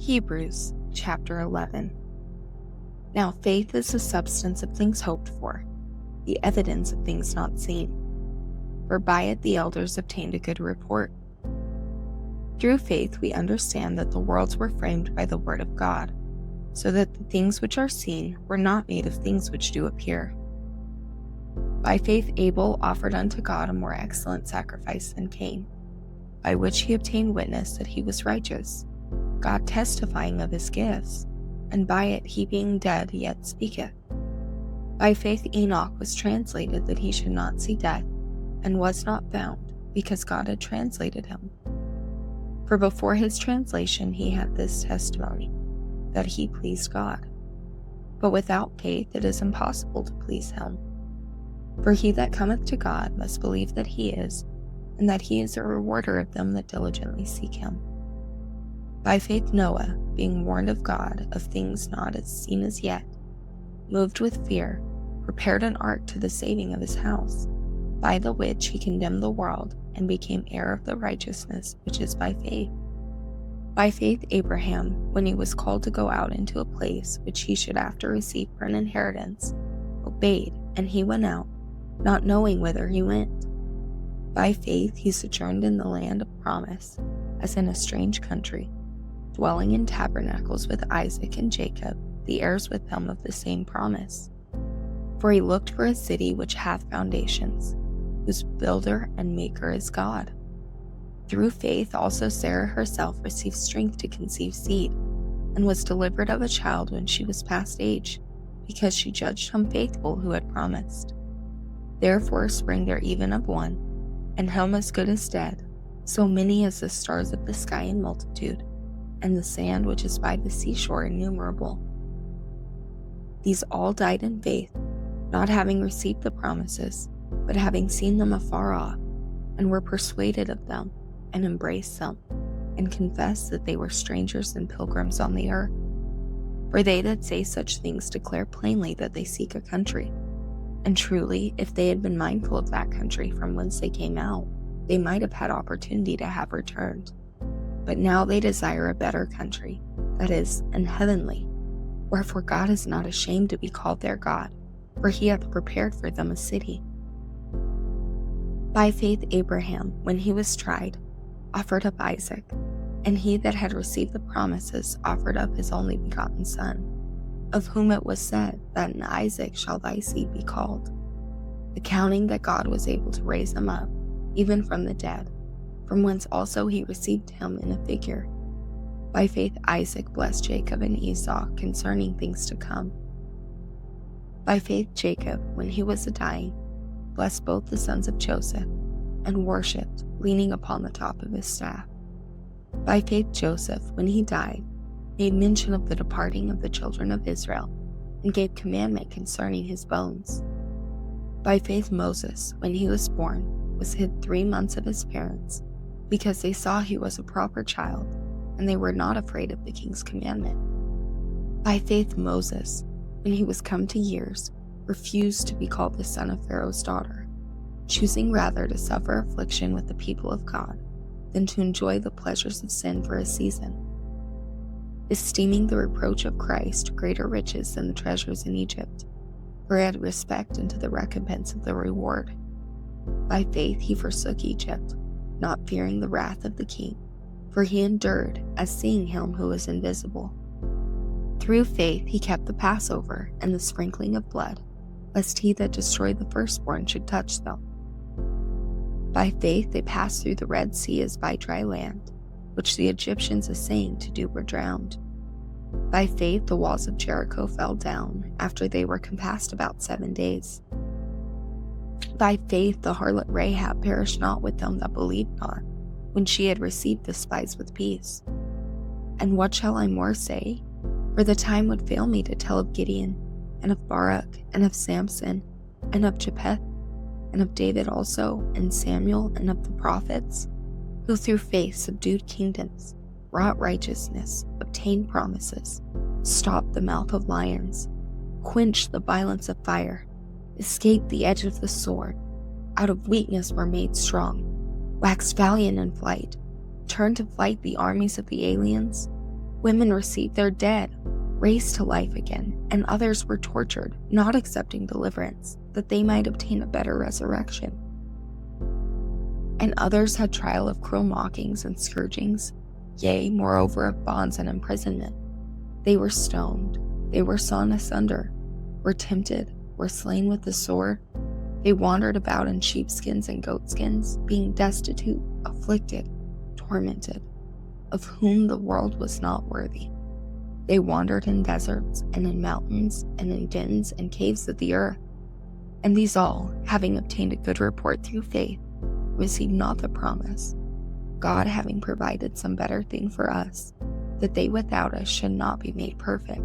Hebrews chapter 11. Now faith is the substance of things hoped for, the evidence of things not seen. For by it the elders obtained a good report. Through faith we understand that the worlds were framed by the word of God, so that the things which are seen were not made of things which do appear. By faith Abel offered unto God a more excellent sacrifice than Cain, by which he obtained witness that he was righteous, God testifying of his gifts, and by it he being dead yet speaketh. By faith Enoch was translated that he should not see death, and was not found, because God had translated him. For before his translation he had this testimony, that he pleased God. But without faith it is impossible to please him. For he that cometh to God must believe that he is, and that he is a rewarder of them that diligently seek him. By faith Noah, being warned of God of things not as seen as yet, moved with fear, prepared an ark to the saving of his house, by the which he condemned the world, and became heir of the righteousness which is by faith. By faith Abraham, when he was called to go out into a place which he should after receive for an inheritance, obeyed, and he went out, not knowing whither he went. By faith he sojourned in the land of promise, as in a strange country, dwelling in tabernacles with Isaac and Jacob, the heirs with them of the same promise. For he looked for a city which hath foundations, whose builder and maker is God. Through faith also Sarah herself received strength to conceive seed, and was delivered of a child when she was past age, because she judged him faithful who had promised. Therefore sprang there even of one, and him as good as dead, so many as the stars of the sky in multitude, and the sand which is by the seashore innumerable. These all died in faith, not having received the promises, but having seen them afar off, and were persuaded of them, and embraced them, and confessed that they were strangers and pilgrims on the earth. For they that say such things declare plainly that they seek a country. And truly, if they had been mindful of that country from whence they came out, they might have had opportunity to have returned. But now they desire a better country, that is, an heavenly. Wherefore God is not ashamed to be called their God, for he hath prepared for them a city. By faith Abraham, when he was tried, offered up Isaac, and he that had received the promises offered up his only begotten son, of whom it was said that in Isaac shall thy seed be called, accounting that God was able to raise him up, even from the dead, from whence also he received him in a figure. By faith Isaac blessed Jacob and Esau concerning things to come. By faith Jacob, when he was a-dying, blessed both the sons of Joseph, and worshipped, leaning upon the top of his staff. By faith Joseph, when he died, made mention of the departing of the children of Israel, and gave commandment concerning his bones. By faith Moses, when he was born, was hid 3 months of his parents, because they saw he was a proper child, and they were not afraid of the king's commandment. By faith Moses, when he was come to years, refused to be called the son of Pharaoh's daughter, choosing rather to suffer affliction with the people of God, than to enjoy the pleasures of sin for a season, esteeming the reproach of Christ greater riches than the treasures in Egypt, for he had respect unto the recompense of the reward. By faith he forsook Egypt, not fearing the wrath of the king, for he endured, as seeing him who is invisible. Through faith he kept the Passover and the sprinkling of blood, lest he that destroyed the firstborn should touch them. By faith they passed through the Red Sea as by dry land, which the Egyptians assaying to do were drowned. By faith the walls of Jericho fell down, after they were compassed about 7 days. By faith the harlot Rahab perished not with them that believed not, when she had received the spice with peace. And what shall I more say? For the time would fail me to tell of Gideon, and of Barak, and of Samson, and of Jephthah, and of David also, and Samuel, and of the prophets, who through faith subdued kingdoms, wrought righteousness, obtained promises, stopped the mouth of lions, quenched the violence of fire, escaped the edge of the sword, out of weakness were made strong, waxed valiant in flight, turned to flight the armies of the aliens, Women received their dead raised to life again, and others were tortured, not accepting deliverance, that they might obtain a better resurrection. And others had trial of cruel mockings and scourgings, yea, moreover of bonds and imprisonment. They were stoned, they were sawn asunder, were tempted, were slain with the sword. They wandered about in sheepskins and goatskins, being destitute, afflicted, tormented, of whom the world was not worthy. They wandered in deserts and in mountains and in dens and caves of the earth. And these all, having obtained a good report through faith, received not the promise, God having provided some better thing for us, that they without us should not be made perfect.